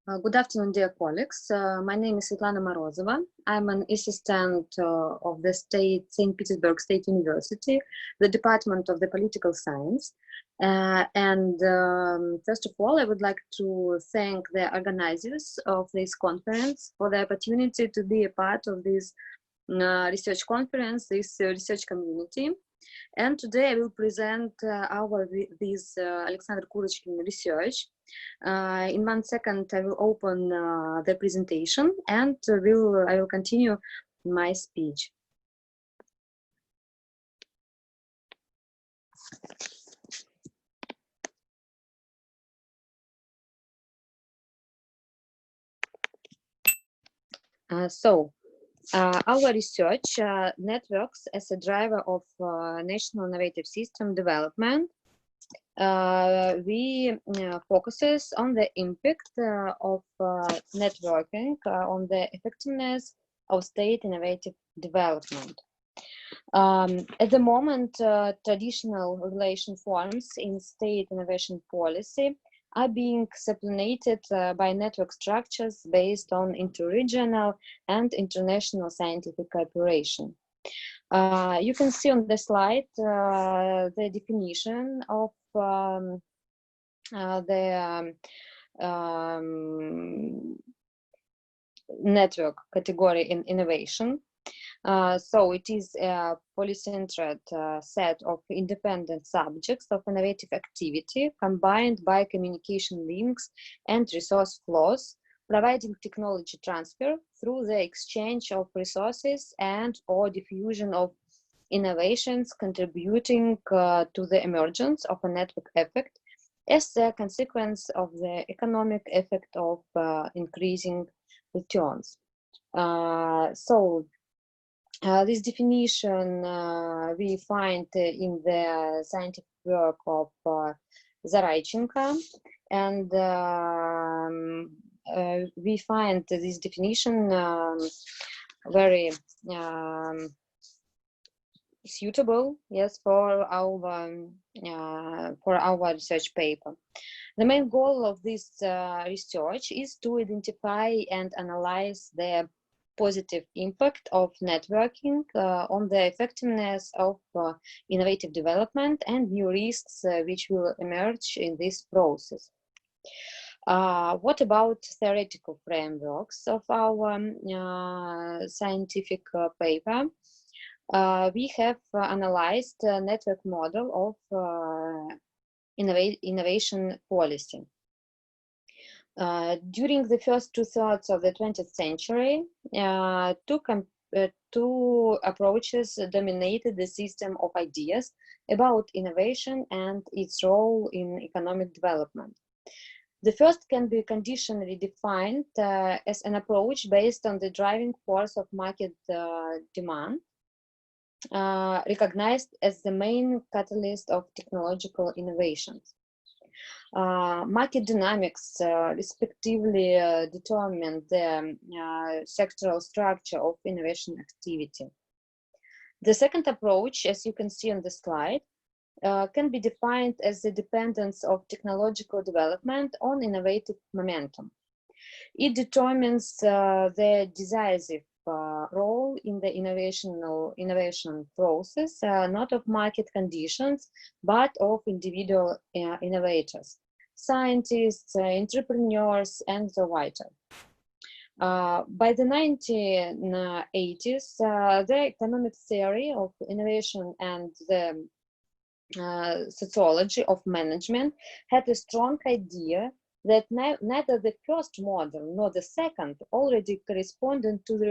Good afternoon, dear colleagues. My name is Svetlana Morozova. I'm an assistant of the St. Petersburg State University, the Department of the Political Science. First of all, I would like to thank the organizers of this conference for the opportunity to be a part of this research conference, this research community. And today I will present this Alexander Kurочkin research. In 1 second, I will open the presentation and I will continue my speech. Our research networks as a driver of national innovative system development. We focuses on the impact of networking on the effectiveness of state innovative development. At the moment, traditional relation forms in state innovation policy are being supplemented by network structures based on interregional and international scientific cooperation. You can see on the slide the definition of the network category in innovation. So it is a polycentered set of independent subjects of innovative activity combined by communication links and resource flows, providing technology transfer through the exchange of resources and or diffusion of innovations contributing to the emergence of a network effect as a consequence of the economic effect of increasing returns. This definition we find in the scientific work of Zaraychenko, and we find this definition very suitable, yes, for our research paper. The main goal of this research is to identify and analyze the positive impact of networking on the effectiveness of innovative development and new risks which will emerge in this process. What about theoretical frameworks of our scientific paper? We have analyzed a network model of innovation policy. During the first 2/3 of the 20th century, two approaches dominated the system of ideas about innovation and its role in economic development. The first can be conditionally defined as an approach based on the driving force of market demand, recognized as the main catalyst of technological innovations. Market dynamics respectively determine the sectoral structure of innovation activity. The second approach, as you can see on the slide, can be defined as the dependence of technological development on innovative momentum. It determines the decisive role in the innovation process, not of market conditions, but of individual innovators, scientists, entrepreneurs, and so on. By the 1980s, the economic theory of innovation and the sociology of management had a strong idea that neither the first model nor the second already corresponded to the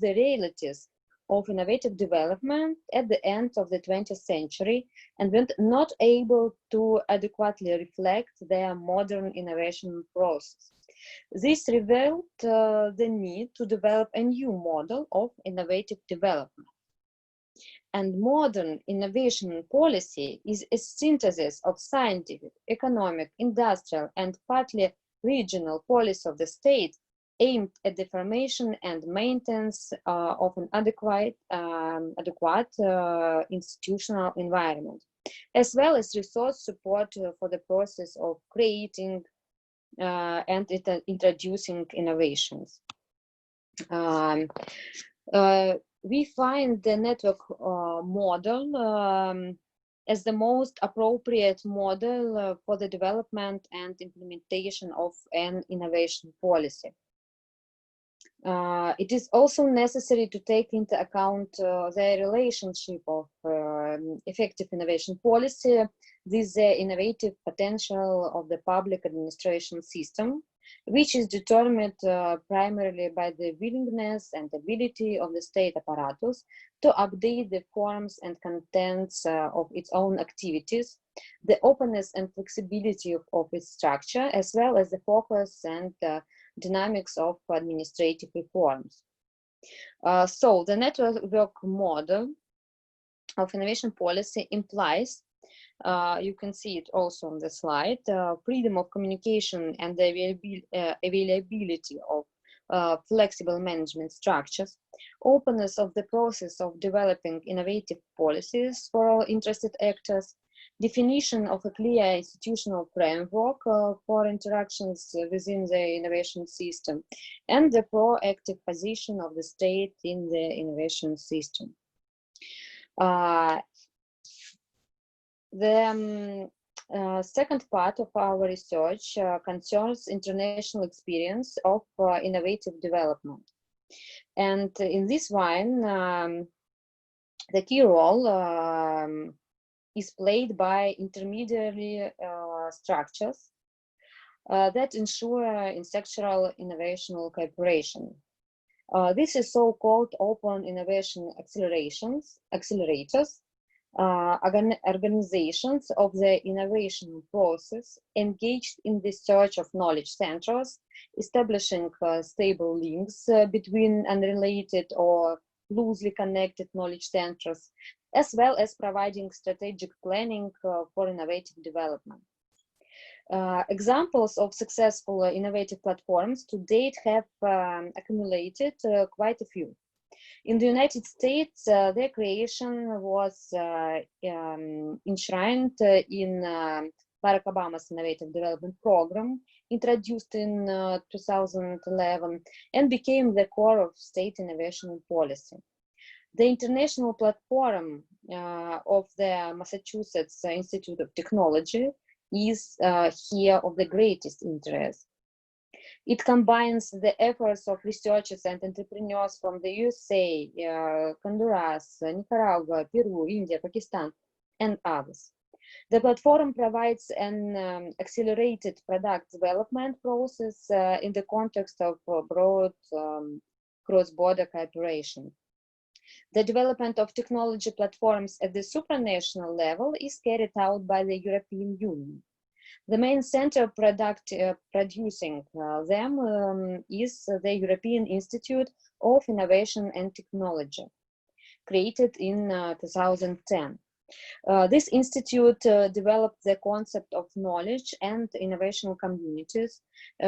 realities of innovative development at the end of the 20th century and were not able to adequately reflect their modern innovation process. This revealed the need to develop a new model of innovative development. And modern innovation policy is a synthesis of scientific, economic, industrial, and partly regional policy of the state aimed at the formation and maintenance of an adequate institutional environment, as well as resource support for the process of creating and introducing innovations. We find the network model as the most appropriate model for the development and implementation of an innovation policy. It is also necessary to take into account the relationship of effective innovation policy with the innovative potential of the public administration system, which is determined primarily by the willingness and ability of the state apparatus to update the forms and contents of its own activities, the openness and flexibility of its structure, as well as the focus and dynamics of administrative reforms. So the network model of innovation policy implies, you can see it also on the slide, freedom of communication and the availability of flexible management structures, openness of the process of developing innovative policies for all interested actors, definition of a clear institutional framework for interactions within the innovation system, and the proactive position of the state in the innovation system. The second part of our research concerns international experience of innovative development. And in this one, the key role is played by intermediary structures that ensure in-sectoral innovational cooperation. This is so-called open innovation accelerators, organizations of the innovation process engaged in the search of knowledge centers, establishing stable links between unrelated or loosely connected knowledge centers, as well as providing strategic planning for innovative development. Examples of successful innovative platforms to date have accumulated quite a few. In the United States, their creation was enshrined in Barack Obama's Innovative Development Program, introduced in 2011, and became the core of state innovation policy. The international platform of the Massachusetts Institute of Technology is here of the greatest interest. It combines the efforts of researchers and entrepreneurs from the USA, Honduras, Nicaragua, Peru, India, Pakistan, and others. The platform provides an accelerated product development process in the context of broad cross-border cooperation. The development of technology platforms at the supranational level is carried out by the European Union. The main center producing them is the European Institute of Innovation and Technology, created in 2010. This institute developed the concept of knowledge and innovation communities,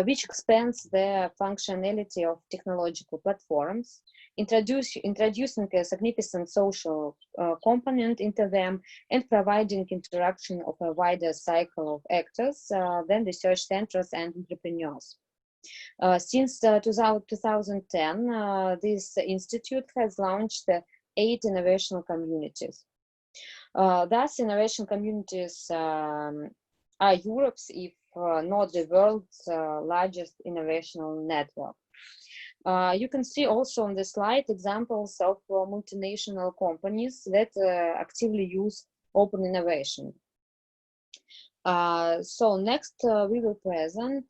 which expands the functionality of technological platforms, introducing a significant social component into them and providing interaction of a wider cycle of actors than research centers and entrepreneurs. Since 2010, this institute has launched 8 innovation communities. Thus, innovation communities are Europe's, if not the world's, largest innovational network. You can see also on the slide examples of multinational companies that actively use open innovation. So next we will present,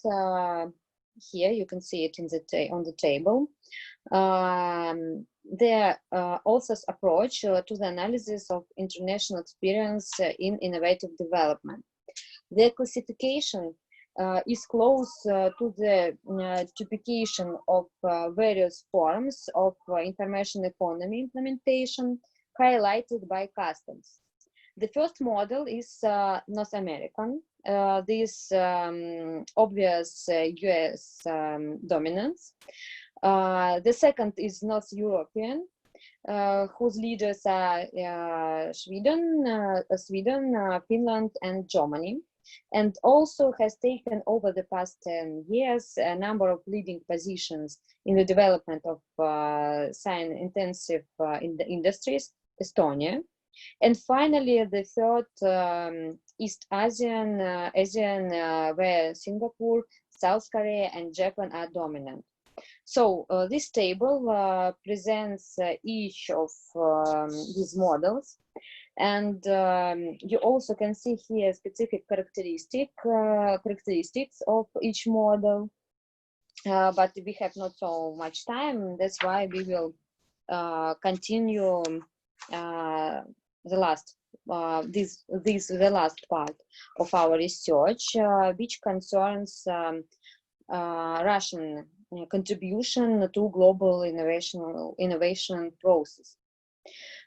here you can see it in on the table, the author's approach to the analysis of international experience in innovative development. The classification is close to the typification of various forms of information economy implementation highlighted by customs. The first model is North American. This obvious US dominance. The second is North European, whose leaders are Sweden, Finland, and Germany. and also has taken over the past 10 years a number of leading positions in the development of science-intensive in the industries, Estonia. And finally, the third, East Asian, where Singapore, South Korea, and Japan are dominant. So this table presents each of these models, and you also can see here specific characteristics of each model. But we have not so much time. That's why we will continue the last the last part of our research, which concerns Russian contribution to global innovation process.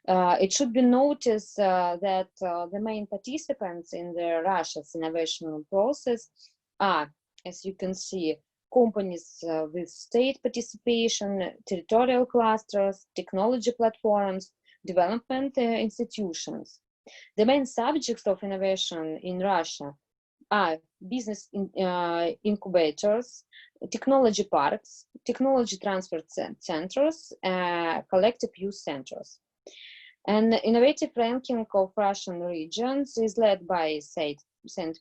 It should be noticed that the main participants in the Russia's innovation process are, as you can see, companies with state participation, territorial clusters, technology platforms, development institutions. The main subjects of innovation in Russia are business incubators, technology parks, technology transfer centers, collective use centers. An innovative ranking of Russian regions is led by St.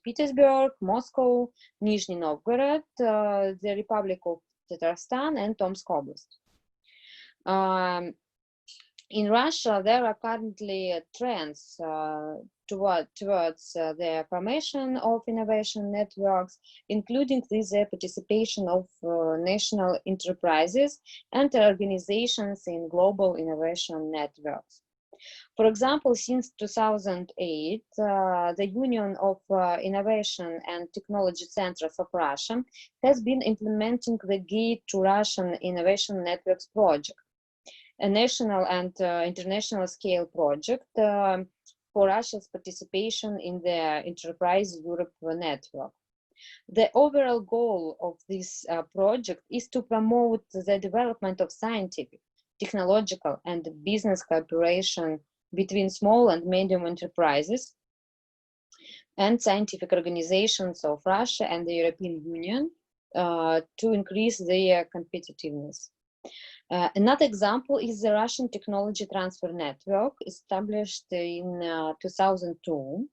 Petersburg, Moscow, Nizhny Novgorod, the Republic of Tatarstan, and Tomsk Oblast. In Russia, there are currently trends towards the formation of innovation networks, including the participation of national enterprises and organizations in global innovation networks. For example, since 2008, the Union of Innovation and Technology Centers of Russia has been implementing the Gate to Russian Innovation Networks project, a national and international scale project for Russia's participation in the Enterprise Europe network. The overall goal of this project is to promote the development of scientific, technological, and business cooperation between small and medium enterprises and scientific organizations of Russia and the European Union to increase their competitiveness. Another example is the Russian Technology Transfer Network, established in 2002.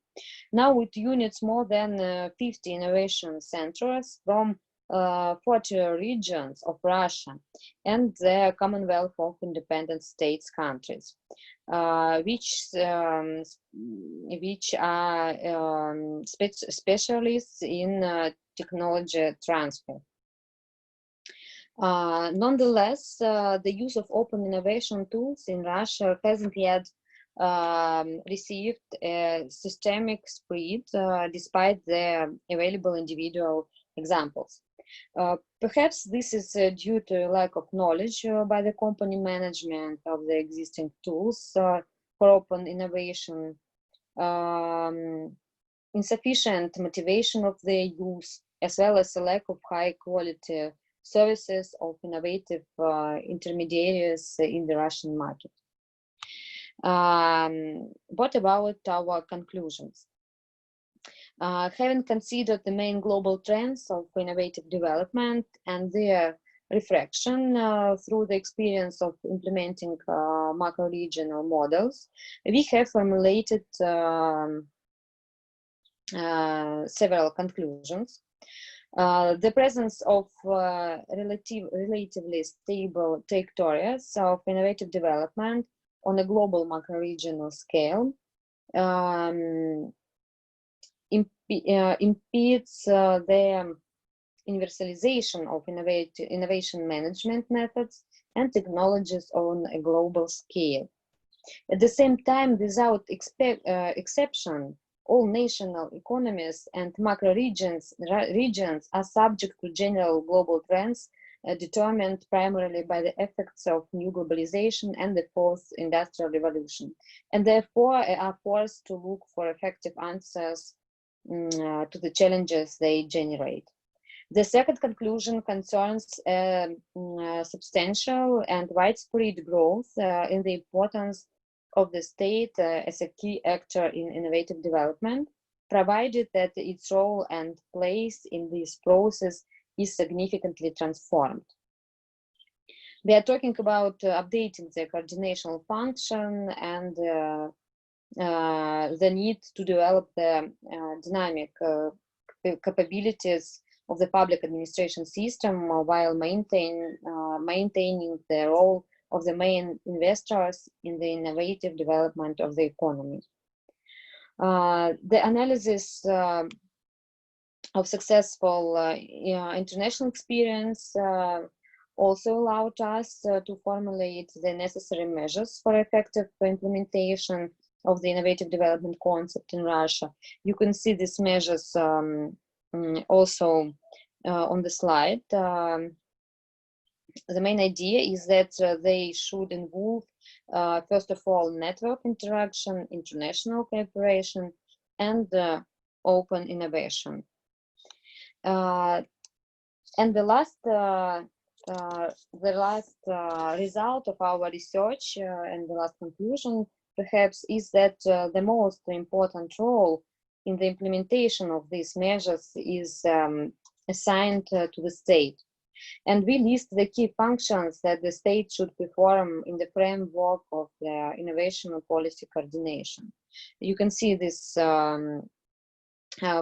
Now it units more than 50 innovation centers from 40 regions of Russia and the Commonwealth of Independent States countries, which are specialists in technology transfer. Nonetheless, the use of open innovation tools in Russia hasn't yet received a systemic spread despite the available individual examples. Perhaps this is due to lack of knowledge by the company management of the existing tools for open innovation, insufficient motivation of their use, as well as a lack of high quality services of innovative intermediaries in the Russian market. What about our conclusions? Having considered the main global trends of innovative development and their reflection through the experience of implementing macro-regional models, we have formulated several conclusions. The presence of relatively stable trajectories of innovative development on a global macro-regional scale impedes the universalization of innovation management methods and technologies on a global scale. At the same time, without exception, all national economies and macro regions are subject to general global trends determined primarily by the effects of new globalization and the fourth industrial revolution, and therefore are forced to look for effective answers to the challenges they generate. The second conclusion concerns substantial and widespread growth in the importance of the state as a key actor in innovative development, provided that its role and place in this process is significantly transformed. We are talking about updating the coordination function and the need to develop the dynamic capabilities of the public administration system while maintaining the role of the main investors in the innovative development of the economy. The analysis of successful international experience also allowed us to formulate the necessary measures for effective implementation of the innovative development concept in Russia. You can see these measures also on the slide. The main idea is that they should involve, first of all, network interaction, international cooperation, and open innovation. And the last result of our research and the last conclusion, perhaps, is that the most important role in the implementation of these measures is assigned to the state. And we list the key functions that the state should perform in the framework of the innovation and policy coordination. You can see these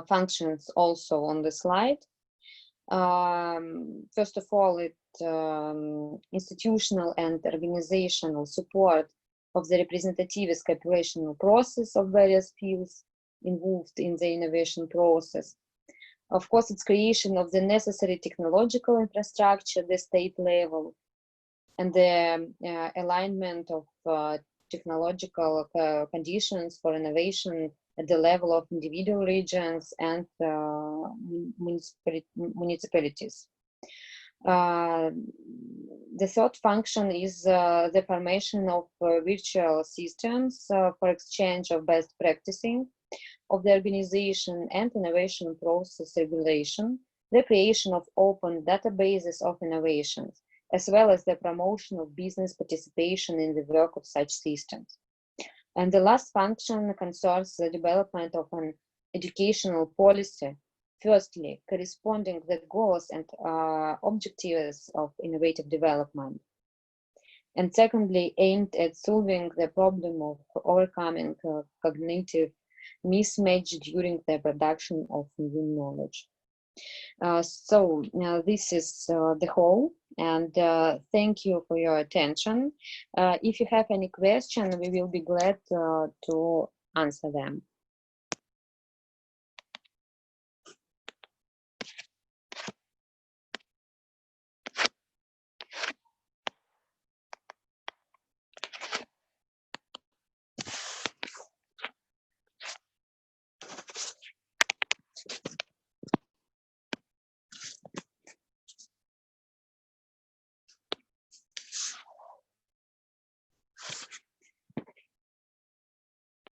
functions also on the slide. First of all, institutional and organizational support of the representative cooperation process of various fields involved in the innovation process. Of course, it's creation of the necessary technological infrastructure at the state level and the alignment of technological conditions for innovation at the level of individual regions and municipalities. The third function is the formation of virtual systems for exchange of best practices of the organization and innovation process regulation, the creation of open databases of innovations, as well as the promotion of business participation in the work of such systems. And the last function concerns the development of an educational policy, firstly, corresponding the goals and objectives of innovative development, and secondly, aimed at solving the problem of overcoming cognitive mismatch during the production of new knowledge. So this is the whole, and thank you for your attention. If you have any question, we will be glad to answer them.